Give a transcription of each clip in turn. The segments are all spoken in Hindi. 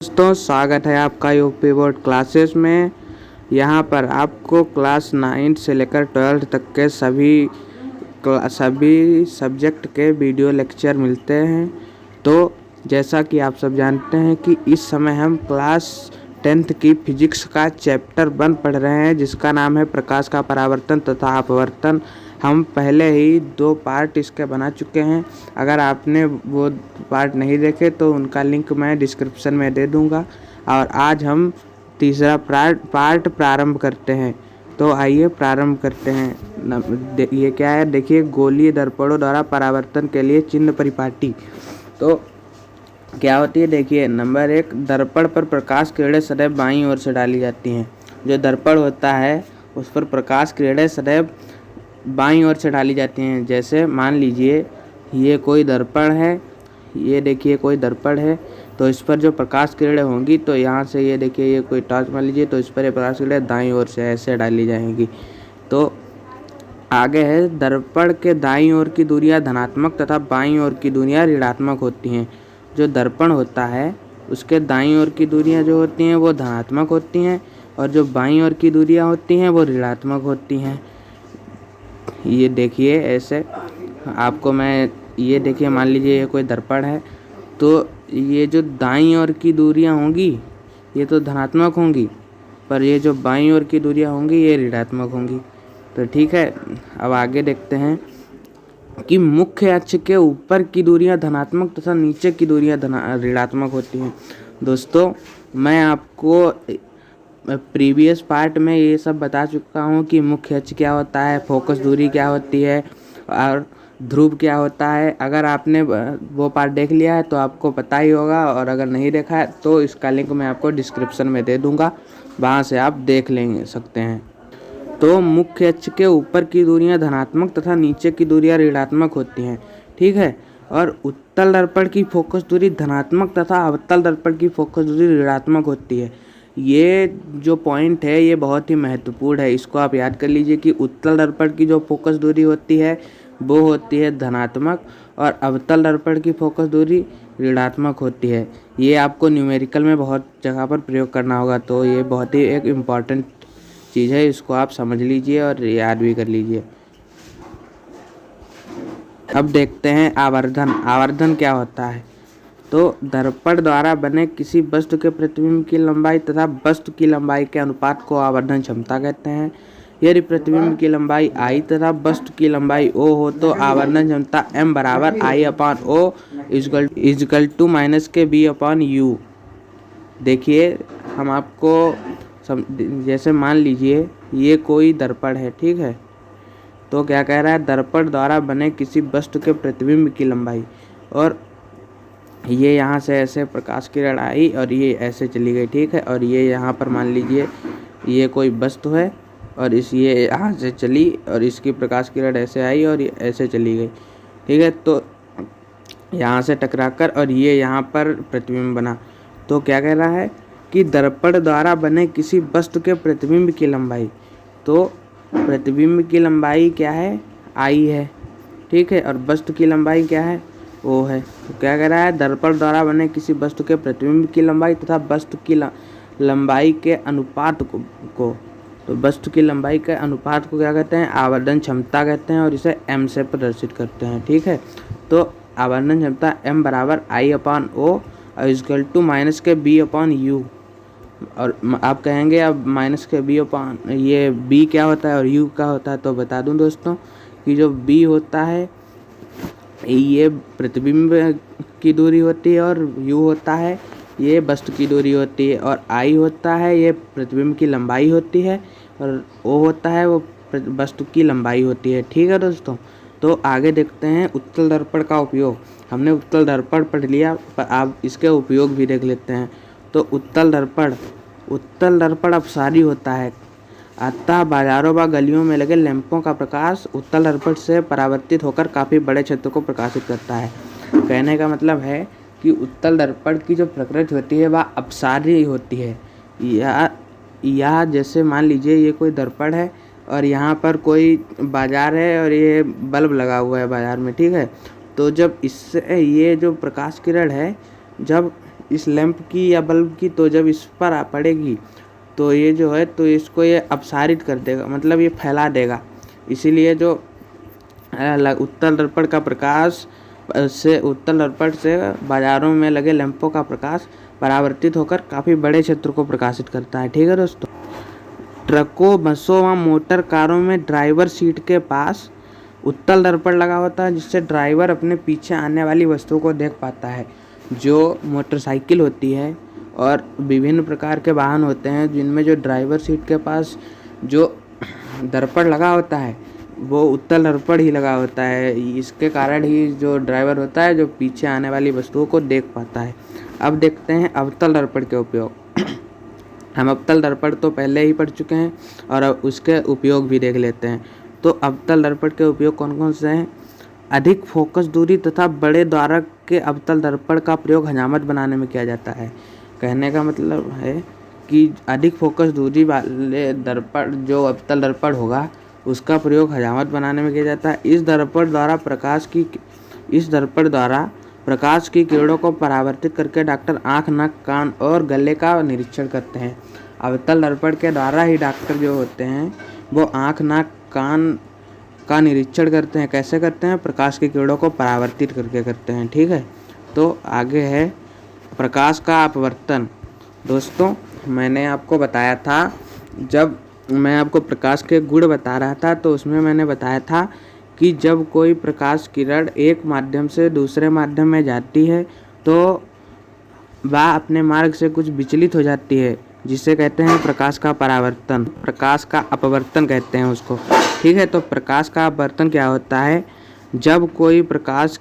दोस्तों स्वागत है आपका यूपी बोर्ड क्लासेस में। यहाँ पर आपको क्लास 9 से लेकर 12 तक के सभी सब्जेक्ट के वीडियो लेक्चर मिलते हैं। तो जैसा कि आप सब जानते हैं कि इस समय हम क्लास 10th की फिजिक्स का चैप्टर 1 पढ़ रहे हैं, जिसका नाम है प्रकाश का परावर्तन तथा अपवर्तन। हम पहले ही 2 पार्ट इसके बना चुके हैं। अगर आपने वो पार्ट नहीं देखे तो उनका लिंक मैं डिस्क्रिप्शन में दे दूंगा। और आज हम तीसरा पार्ट प्रारंभ करते हैं। तो आइए प्रारंभ करते हैं। ये क्या है, देखिए, गोलीय दर्पणों द्वारा परावर्तन के लिए चिन्ह परिपाटी। तो क्या होती है, देखिए, नंबर 1, दर्पण पर प्रकाश किरणें सदैव बाईं ओर से डाली जाती हैं। जो दर्पण होता है उस पर प्रकाश किरणें सदैव बाईं ओर से डाली जाती हैं। जैसे मान लीजिए ये कोई दर्पण है, ये देखिए कोई दर्पण है, तो इस पर जो प्रकाश किरणें होंगी तो यहाँ से ये देखिए ये कोई टॉर्च मान लीजिए, तो इस पर ये प्रकाश किरणें दाईं ओर से ऐसे डाली जाएंगी। तो आगे है, दर्पण के दाईं ओर की दूरियां धनात्मक तथा बाईं ओर की दूरियां ऋणात्मक होती हैं। जो दर्पण होता है उसके दाईं ओर की दूरियां जो होती हैं वो धनात्मक होती हैं, और जो बाईं ओर की दूरियां होती हैं वो ऋणात्मक होती हैं। ये देखिए ऐसे आपको मैं, ये देखिए मान लीजिए ये कोई दर्पण है, तो ये जो दाईं ओर की दूरियां होंगी ये तो धनात्मक होंगी, पर ये जो बाईं ओर की दूरियां होंगी ये ऋणात्मक होंगी। तो ठीक है, अब आगे देखते हैं कि मुख्य अक्ष के ऊपर की दूरियां धनात्मक तथा नीचे की दूरियां ऋणात्मक होती हैं। दोस्तों, मैं आपको प्रीवियस पार्ट में ये सब बता चुका हूँ कि मुख्य अक्ष क्या होता है, फोकस दूरी क्या होती है और ध्रुव क्या होता है। अगर आपने वो पार्ट देख लिया है तो आपको पता ही होगा, और अगर नहीं देखा है तो इसका लिंक मैं आपको डिस्क्रिप्शन में दे दूँगा, वहाँ से आप देख सकते हैं। तो मुख्य अक्ष के ऊपर की दूरियां धनात्मक तथा नीचे की दूरियां ऋणात्मक होती हैं, ठीक है। और उत्तल दर्पण की फोकस दूरी धनात्मक तथा अवतल दर्पण की फोकस दूरी ऋणात्मक होती है। ये जो पॉइंट है ये बहुत ही महत्वपूर्ण है, इसको आप याद कर लीजिए कि उत्तल दर्पण की जो फोकस दूरी होती है वो होती है धनात्मक, और अवतल दर्पण की फोकस दूरी ऋणात्मक होती है। ये आपको न्यूमेरिकल में बहुत जगह पर प्रयोग करना होगा, तो ये बहुत ही एक इम्पॉर्टेंट चीज़ है, इसको आप समझ लीजिए और याद भी कर लीजिए। अब देखते हैं आवर्धन। आवर्धन क्या होता है, तो दर्पण द्वारा बने किसी वस्तु के प्रतिबिंब की लंबाई तथा वस्तु की लंबाई के अनुपात को आवर्धन क्षमता कहते हैं। यदि प्रतिबिंब की लंबाई I तथा वस्तु की लंबाई O हो तो आवर्धन क्षमता M बराबर I/O इजकल टू -KB/U। देखिए, हम आपको जैसे मान लीजिए ये कोई दर्पण है, ठीक है, तो क्या कह रहा है, दर्पण द्वारा बने किसी वस्तु के प्रतिबिंब की लंबाई, और ये यहाँ से ऐसे प्रकाश किरण आई और ये ऐसे चली गई, ठीक है, और ये यहाँ पर मान लीजिए ये कोई वस्तु है और ये यहाँ से चली और इसकी प्रकाश किरण ऐसे आई और ये ऐसे चली गई, ठीक है। तो यहाँ से टकराकर और ये यहाँ पर प्रतिबिंब बना। तो क्या कह रहा है कि दर्पण द्वारा बने किसी वस्तु के प्रतिबिंब की लंबाई, तो प्रतिबिंब की लंबाई क्या है, I है, ठीक है, और वस्तु की लंबाई क्या है, O है। तो क्या कह रहा है, दर्पण द्वारा बने किसी वस्तु के प्रतिबिंब की लंबाई तथा वस्तु की लंबाई के अनुपात को तो वस्तु की लंबाई के अनुपात को क्या कहते हैं, आवर्धन क्षमता कहते हैं, और इसे M से प्रदर्शित करते हैं, ठीक है। तो आवर्धन क्षमता M बराबर I/O इजकल टू -KB/U। और आप कहेंगे अब -KB/, ये B क्या होता है और U क्या होता है, तो बता दूं दोस्तों कि जो B होता है ये प्रतिबिंब की दूरी होती है, और U होता है ये वस्तु की दूरी होती है, और I होता है ये प्रतिबिंब की लंबाई होती है, और O होता है वो वस्तु की लंबाई होती है, ठीक है दोस्तों। तो आगे देखते हैं उत्तल दर्पण का उपयोग। हमने उत्तल दर्पण पढ़ लिया, पर आप इसके उपयोग भी देख लेते हैं। तो उत्तल दर्पण अपसारी होता है, अतः बाजारों व गलियों में लगे लैंपों का प्रकाश उत्तल दर्पण से परावर्तित होकर काफ़ी बड़े क्षेत्र को प्रकाशित करता है। कहने का मतलब है कि उत्तल दर्पण की जो प्रकृति होती है वह अपसारी होती है। या जैसे मान लीजिए ये कोई दर्पण है और यहाँ पर कोई बाजार है और ये बल्ब लगा हुआ है बाजार में, ठीक है। तो जब इससे ये जो प्रकाश किरण है जब इस लैंप की या बल्ब की, तो जब इस पर पड़ेगी तो ये जो है तो इसको ये अपसारित कर देगा, मतलब ये फैला देगा। इसीलिए जो उत्तल दर्पण का प्रकाश से उत्तल दर्पण से बाजारों में लगे लैंपों का प्रकाश परावर्तित होकर काफ़ी बड़े क्षेत्र को प्रकाशित करता है। ठीक है दोस्तों। ट्रकों, बसों व मोटर कारों में ड्राइवर सीट के पास उत्तल दर्पण लगा होता है, जिससे ड्राइवर अपने पीछे आने वाली वस्तुओं को देख पाता है। जो मोटरसाइकिल होती है और विभिन्न प्रकार के वाहन होते हैं जिनमें जो ड्राइवर सीट के पास जो दर्पण लगा होता है वो उत्तल दर्पण ही लगा होता है। इसके कारण ही जो ड्राइवर होता है जो पीछे आने वाली वस्तुओं को देख पाता है। अब देखते हैं अवतल दर्पण के उपयोग। हम अवतल दर्पण तो पहले ही पढ़ चुके हैं और अब उसके उपयोग भी देख लेते हैं। तो अवतल दर्पण के उपयोग कौन कौन से हैं? अधिक फोकस दूरी तथा बड़े द्वारक के अवतल दर्पण का प्रयोग हजामत बनाने में किया जाता है। कहने का मतलब है कि अधिक फोकस दूरी वाले दर्पण जो अवतल दर्पण होगा उसका प्रयोग हजामत बनाने में किया जाता है। इस दर्पण द्वारा प्रकाश की किरणों को परावर्तित करके डॉक्टर आँख, नाक, कान और गले का निरीक्षण करते हैं। अवतल दर्पण के द्वारा ही डॉक्टर जो होते हैं वो आँख, नाक, कान का निरीक्षण करते हैं। कैसे करते हैं? प्रकाश की किरणों को परावर्तित करके करते हैं। ठीक है। तो आगे है प्रकाश का अपवर्तन। दोस्तों, मैंने आपको बताया था, जब मैं आपको प्रकाश के गुण बता रहा था तो उसमें मैंने बताया था कि जब कोई प्रकाश किरण एक माध्यम से दूसरे माध्यम में जाती है तो वह अपने मार्ग से कुछ विचलित हो जाती है, जिसे कहते हैं प्रकाश का परावर्तन, प्रकाश का अपवर्तन कहते हैं उसको। ठीक है। तो प्रकाश का अपवर्तन क्या होता है? जब कोई प्रकाश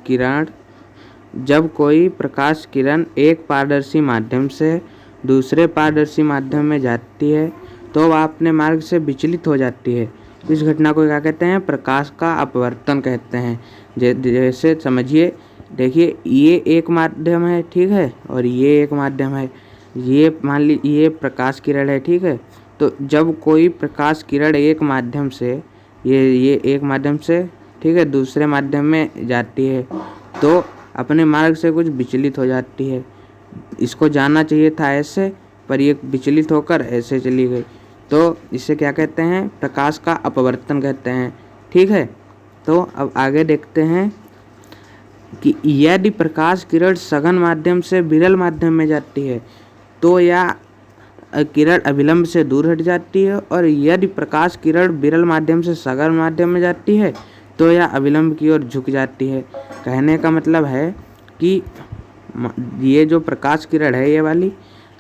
किरण एक पारदर्शी माध्यम से दूसरे पारदर्शी माध्यम में जाती है तो वह अपने मार्ग से विचलित हो जाती है। इस घटना को क्या कहते हैं? प्रकाश का अपवर्तन कहते हैं। जैसे समझिए, देखिए ये एक माध्यम है, ठीक है, और ये एक माध्यम है। ये मान लीजिए ये प्रकाश किरण है, ठीक है। तो जब कोई प्रकाश किरण एक माध्यम से ये एक माध्यम से, ठीक है, दूसरे माध्यम में जाती है तो अपने मार्ग से कुछ विचलित हो जाती है। इसको जाना चाहिए था ऐसे, पर ये विचलित होकर ऐसे चली गई, तो इसे क्या कहते हैं? प्रकाश का अपवर्तन कहते हैं। ठीक है। तो अब आगे देखते हैं कि यदि प्रकाश किरण सघन माध्यम से विरल माध्यम में जाती है तो यह किरण अभिलंब से दूर हट जाती है, और यदि प्रकाश किरण विरल माध्यम से सघन माध्यम में जाती है तो यह अभिलंब की ओर झुक जाती है। कहने का मतलब है कि ये जो प्रकाश किरण है ये वाली,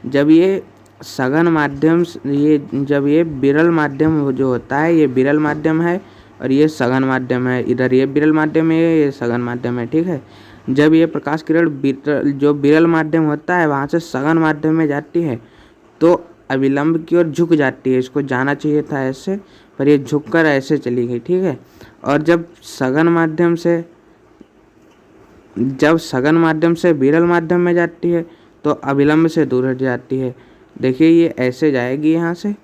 जब ये सघन माध्यम जब ये विरल माध्यम जो होता है, ये विरल माध्यम है और ये सघन माध्यम है, इधर ये विरल माध्यम है, ये सघन माध्यम है। ठीक है। जब ये प्रकाश किरण जो विरल माध्यम होता है वहाँ से सघन माध्यम में जाती है तो अभिलंब की ओर झुक जाती है। इसको जाना चाहिए था ऐसे, पर ये झुककर ऐसे चली गई। ठीक है। और जब सघन माध्यम से विरल माध्यम में जाती है तो अभिलंब से दूर हट जाती है। देखिए ये ऐसे जाएगी, यहाँ से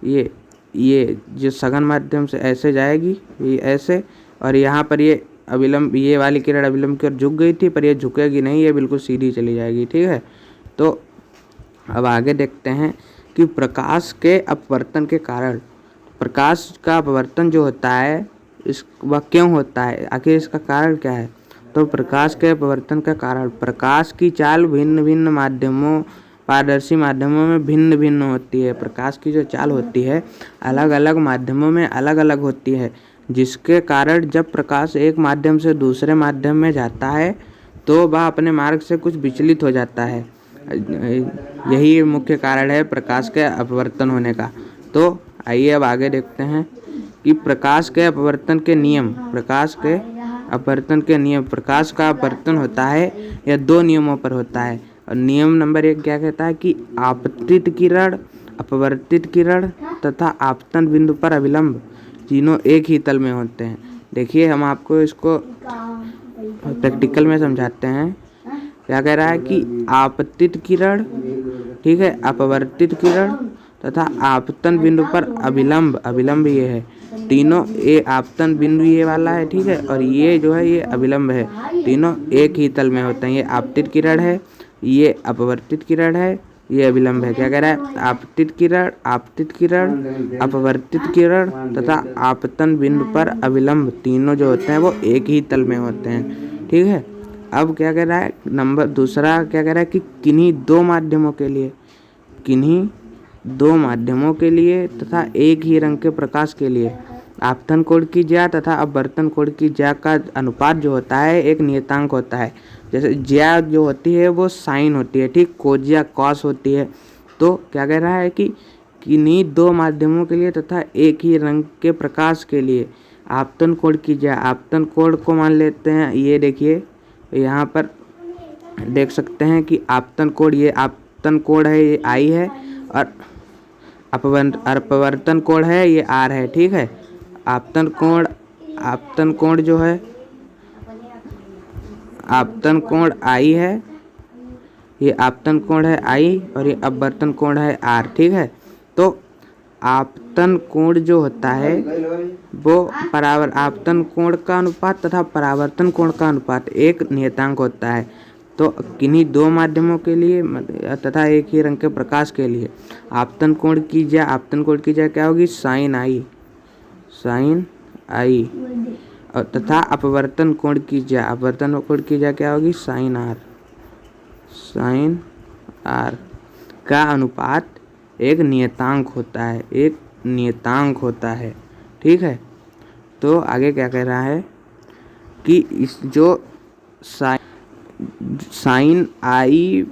ये जो सघन माध्यम से ऐसे जाएगी, ये ऐसे, और यहाँ पर ये अभिलंब, ये वाली किरण अभिलंब की ओर झुक गई थी, पर ये झुकेगी नहीं, ये बिल्कुल सीधी चली जाएगी। ठीक है। तो अब आगे देखते हैं कि प्रकाश के अपवर्तन के कारण, प्रकाश का अपवर्तन जो होता है वह क्यों होता है, आखिर इसका कारण क्या है? तो प्रकाश के अपवर्तन का कारण, प्रकाश की चाल भिन्न भिन्न माध्यमों, पारदर्शी माध्यमों में भिन्न भिन्न होती है। प्रकाश की जो चाल होती है अलग अलग माध्यमों में अलग अलग होती है, जिसके कारण जब प्रकाश एक माध्यम से दूसरे माध्यम में जाता है तो वह अपने मार्ग से कुछ विचलित हो जाता है। यही मुख्य कारण है प्रकाश के अपवर्तन होने का। तो आइए अब आगे देखते हैं कि प्रकाश के अपवर्तन के नियम। प्रकाश का अपवर्तन होता है यह दो नियमों पर होता है। और नियम नंबर 1 क्या कहता है कि आपतित किरण, अपवर्तित किरण तथा आपतन बिंदु पर अभिलंब तीनों एक ही तल में होते हैं। देखिए हम आपको इसको प्रैक्टिकल में समझाते हैं। क्या कह रहा है कि आपतित किरण, ठीक है, अपवर्तित किरण तथा आपतन बिंदु पर अभिलंब ये है, तीनों, ये आपतन बिंदु ये वाला है, ठीक है, और ये जो है ये अभिलंब है, तीनों एक ही तल में होते हैं। ये आपतित किरण है ये अपवर्तित किरण है, ये अभिलंब है। क्या कह रहा है? आपतित किरण, अपवर्तित किरण तथा आपतन बिंदु पर अभिलंब तीनों जो होते हैं वो एक ही तल में होते हैं। ठीक है। अब क्या कह रहा है? नंबर दूसरा क्या कह रहा है कि किन्हीं दो माध्यमों के लिए तथा एक ही रंग के प्रकाश के लिए आपतन कोण की ज्या तथा अपवर्तन कोण की ज्या का अनुपात जो होता है एक नियतांक होता है। जैसे ज्या जो होती है वो साइन होती है, ठीक, कोज्या कॉस होती है। तो क्या कह रहा है कि किन्हीं दो माध्यमों के लिए तथा एक ही रंग के प्रकाश के लिए आपतन कोण की ज्या, आपतन कोण को मान लेते हैं, ये देखिए यहाँ पर देख सकते हैं कि आपतन कोण, ये आपतन कोण है, ये आई है, और अपवर्तन कोण है, ये आर है। ठीक है। आपतन कोण जो है, आपतन कोण आई है, ये आपतन कोण है आई, और ये अपवर्तन कोण है आर। ठीक है। तो आपतन कोण जो होता है वो आपतन कोण का अनुपात तथा परावर्तन कोण का अनुपात एक नियतांक होता है। तो किन्हीं दो माध्यमों के लिए तथा एक ही रंग के प्रकाश के लिए आपतन कोण की ज्या क्या होगी? साइन आई, और तथा अपवर्तन कोण की ज्या क्या होगी? साइन आर का अनुपात एक नियतांक होता है। ठीक है। तो आगे क्या कह रहा है कि इस जो साइन आई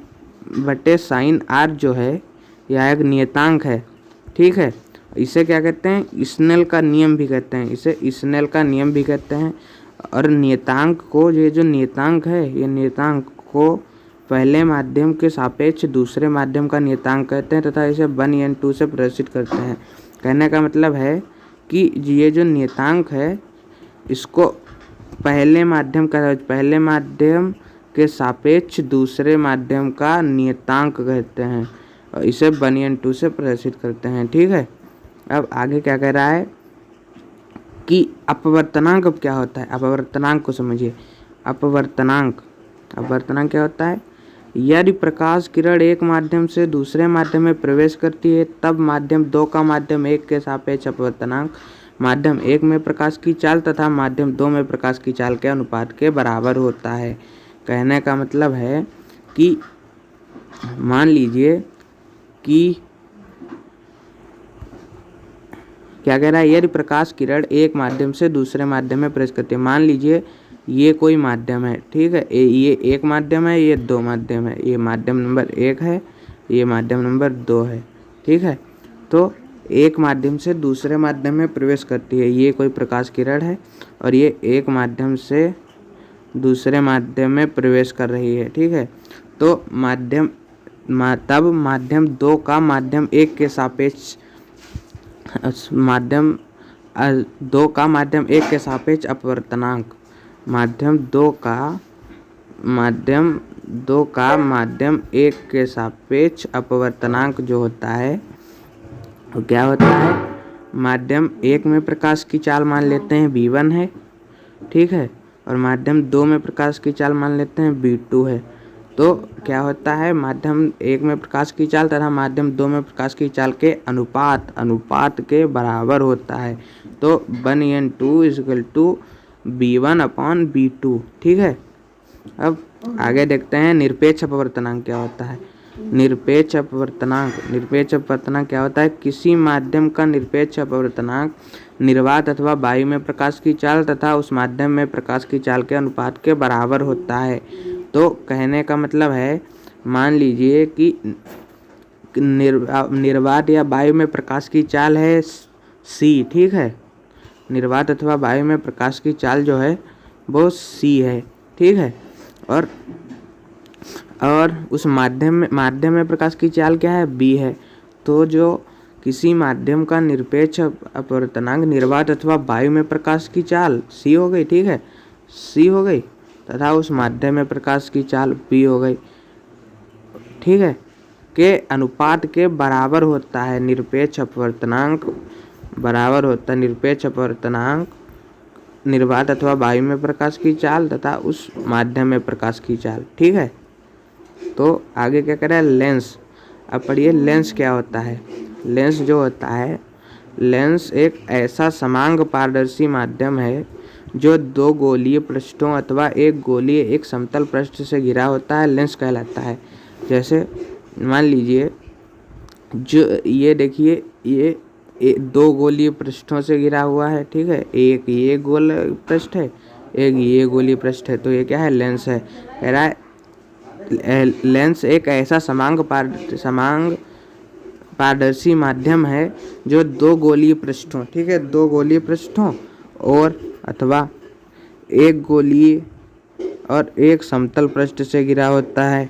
बटे साइन आर जो है यह एक नियतांक है। ठीक है। इसे क्या कहते हैं? स्नेल का नियम भी कहते हैं। और नियतांक को, ये जो नियतांक है, ये नियतांक को पहले माध्यम के सापेक्ष दूसरे माध्यम का नियतांक कहते हैं तथा इसे 1n2 से प्रदर्शित करते हैं। कहने का मतलब है कि ये जो नियतांक है इसको पहले माध्यम के सापेक्ष दूसरे माध्यम का नियतांक कहते हैं और इसे 1n2 से प्रदर्शित करते हैं। ठीक है। अब आगे क्या कह रहा है कि अपवर्तनांक अब क्या होता है? अपवर्तनांक को समझिए। अपवर्तनांक क्या होता है? यदि प्रकाश किरण एक माध्यम से दूसरे माध्यम में प्रवेश करती है तब माध्यम 2 का माध्यम 1 के सापेक्ष अपवर्तनांक माध्यम 1 में प्रकाश की चाल तथा माध्यम 2 में प्रकाश की चाल के अनुपात के बराबर होता है। कहने का मतलब है कि मान लीजिए कि क्या कह रहा है? यदि प्रकाश किरण एक माध्यम से दूसरे माध्यम में प्रवेश करती है, मान लीजिए ये कोई माध्यम है। ठीक है। ये एक माध्यम है, ये 2 माध्यम है, ये माध्यम नंबर 1 है, ये माध्यम नंबर 2 है। ठीक है। तो एक माध्यम से दूसरे माध्यम में प्रवेश करती है, ये कोई प्रकाश किरण है और ये एक माध्यम से दूसरे माध्यम में प्रवेश कर रही है। ठीक है। तो तब माध्यम 2 का माध्यम 1 के सापेक्ष अपवर्तनांक माध्यम 2 का माध्यम 1 के सापेक्ष अपवर्तनांक जो होता है वो क्या होता है? माध्यम 1 में प्रकाश की चाल मान लेते हैं v1 है। ठीक है। और माध्यम 2 में प्रकाश की चाल मान लेते हैं v2 है। तो क्या होता है? माध्यम 1 में प्रकाश की चाल तथा माध्यम 2 में प्रकाश की चाल के अनुपात के बराबर होता है। तो 1n2 = v1/v2। ठीक है। अब आगे देखते हैं निरपेक्ष अपवर्तनांक क्या होता है। निरपेक्ष अपवर्तनांक क्या होता है? किसी माध्यम का निरपेक्ष अपवर्तनांक निर्वात अथवा वायु में प्रकाश की चाल तथा उस माध्यम में प्रकाश की चाल के अनुपात के बराबर होता है। तो कहने का मतलब है, मान लीजिए कि निर्वात या वायु में प्रकाश की चाल है c। ठीक है। निर्वात अथवा वायु में प्रकाश की चाल जो है वो c है। ठीक है। और उस माध्यम में प्रकाश की चाल क्या है? b है। तो जो किसी माध्यम का निरपेक्ष अपवर्तनांक निर्वात अथवा वायु में प्रकाश की चाल c हो गई। ठीक है, c हो गई तथा उस माध्यम में प्रकाश की चाल b हो गई। ठीक है, के अनुपात के बराबर होता है। निरपेक्ष अपवर्तनांक बराबर होता है निरपेक्ष अपवर्तनांक निर्वात अथवा वायु में प्रकाश की चाल तथा उस माध्यम में प्रकाश की चाल। ठीक है। तो आगे क्या करें, लेंस। अब पढ़िए लेंस क्या होता है। लेंस जो होता है, लेंस एक ऐसा समांग पारदर्शी माध्यम है जो दो गोलीय पृष्ठों अथवा एक गोलीय एक समतल पृष्ठ से घिरा होता है, लेंस कहलाता है। जैसे मान लीजिए जो ये देखिए, ये दो गोलीय पृष्ठों से घिरा हुआ है, ठीक है। एक ये गोल पृष्ठ है, एक ये गोलीय पृष्ठ है, तो ये क्या है, लेंस है। कह रहा है लेंस एक ऐसा समांग पारदर्शी माध्यम है जो दो गोलीय पृष्ठों, ठीक है, दो गोलीय पृष्ठों और अथवा एक गोलीय और एक समतल पृष्ठ से घिरा होता है,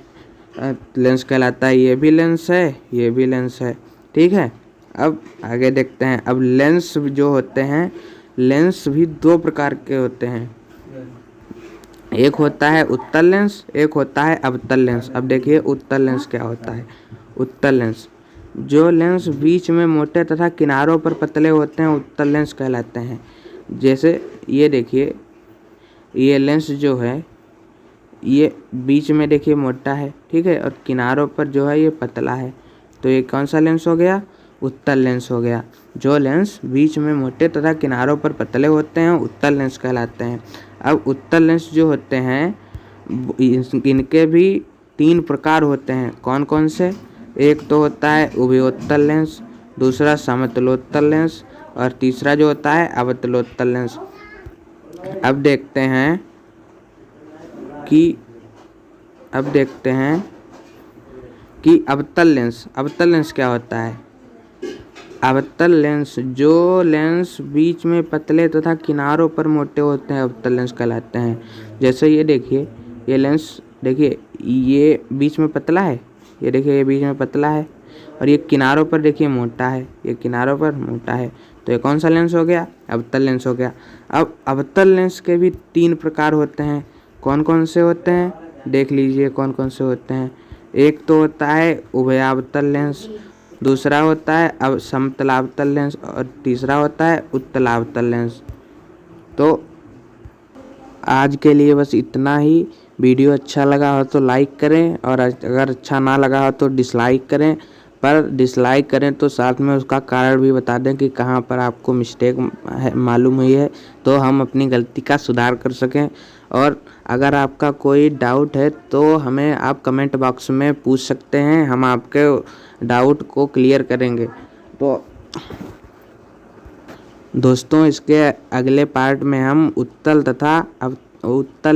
लेंस कहलाता है। ये भी लेंस है, ये भी लेंस है, ठीक है। अब आगे देखते हैं। अब लेंस जो होते हैं, लेंस भी दो प्रकार के होते हैं। एक होता है उत्तल लेंस, एक होता है अवतल लेंस। अब देखिए उत्तल लेंस क्या होता है। उत्तल लेंस, जो लेंस बीच में मोटे तथा किनारों पर पतले होते हैं, उत्तल लेंस कहलाते हैं। जैसे ये देखिए, ये लेंस जो है ये बीच में देखिए मोटा है, ठीक है, और किनारों पर जो है ये पतला है, तो ये कौन सा लेंस हो गया, उत्तल लेंस हो गया। जो लेंस बीच में मोटे तथा किनारों पर पतले होते हैं, उत्तल लेंस कहलाते हैं। अब उत्तल लेंस जो होते हैं इनके भी तीन प्रकार होते हैं। कौन कौन से, एक तो होता है उभयोत्तल लेंस, दूसरा समतलोत्तल लेंस और तीसरा जो होता है अवतलोत्तल लेंस। अब देखते हैं कि अवतल लेंस, अवतल लेंस क्या होता है। अवतल लेंस, जो लेंस बीच में पतले तथा किनारों पर मोटे होते हैं, अवतल लेंस कहलाते हैं। जैसे ये देखिए, ये लेंस देखिए, ये बीच में पतला है, ये देखिए ये बीच में पतला है, और ये किनारों पर देखिए मोटा है, ये किनारों पर मोटा है, तो ये कौन सा लेंस हो गया, अवतल लेंस हो गया। अब अवतल लेंस के भी तीन प्रकार होते हैं। कौन कौन से होते हैं, देख लीजिए कौन कौन से होते हैं। एक तो होता है उभयावतल लेंस, दूसरा होता है समतलावतल लेंस और तीसरा होता है उत्तलावतल लेंस। तो आज के लिए बस इतना ही। वीडियो अच्छा लगा हो तो लाइक करें, और अगर अच्छा ना लगा हो तो डिसलाइक करें। पर डिसलाइक करें तो साथ में उसका कारण भी बता दें कि कहाँ पर आपको मिस्टेक मालूम हुई है, तो हम अपनी गलती का सुधार कर सकें। और अगर आपका कोई डाउट है तो हमें आप कमेंट बॉक्स में पूछ सकते हैं, हम आपके डाउट को क्लियर करेंगे। तो दोस्तों, इसके अगले पार्ट में हम उत्तल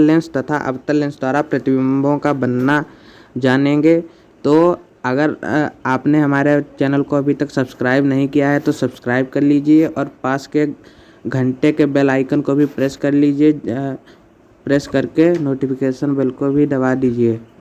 लेंस तथा अवतल लेंस द्वारा प्रतिबिंबों का बनना जानेंगे। तो अगर आपने हमारे चैनल को अभी तक सब्सक्राइब नहीं किया है तो सब्सक्राइब कर लीजिए, और पास के घंटे के बेल आइकन को भी प्रेस कर लीजिए, प्रेस करके नोटिफिकेशन बेल को भी दबा दीजिए।